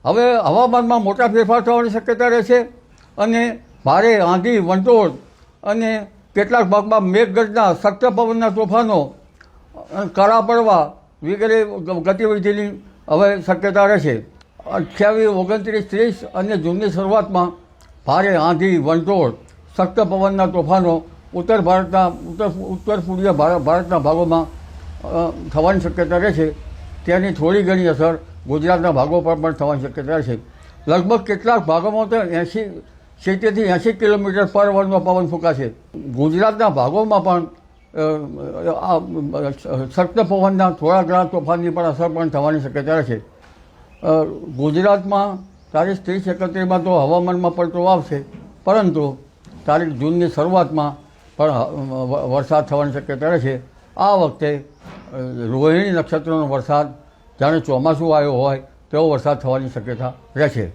હવે હવામાનમાં મોટા ફેરફાર થવાની શક્યતા રહેશે અને ભારે આંધી વંટોળ અને કેટલાક ભાગમાં મેઘગર્જના, શક્ત પવનના તોફાનો, કરા પડવા વગેરે ગતિવિધિની હવે શક્યતા રહેશે. 28, 29, 30 અને જૂનની શરૂઆતમાં ભારે આંધી વંટોળ, શક્ત પવનના તોફાનો ઉત્તર પૂર્વીય ભારતના ભાગોમાં થવાની શક્યતા રહેશે. તેની થોડી ઘણી અસર ગુજરાતના ભાગો પર પણ થવાની શક્યતા રહેશે. લગભગ કેટલાક ભાગોમાં તો 70 થી 80 કિલોમીટર પર અવરનો પવન ફૂંકાશે. ગુજરાતના ભાગોમાં પણ શક્ત પવનના થોડા ઘણા તોફાનની પણ અસર પણ થવાની શક્યતા રહેશે. ગુજરાતમાં તારીખ 30-31 તો હવામાનમાં પલટો આવશે, પરંતુ તારીખ જૂનની શરૂઆતમાં પણ વરસાદ થવાની શક્યતા રહેશે. આ વખતે રોહિણી નક્ષત્રનો વરસાદ જાણે ચોમાસું આવ્યો હોય તેવો વરસાદ થવાની શક્યતા રહેશે.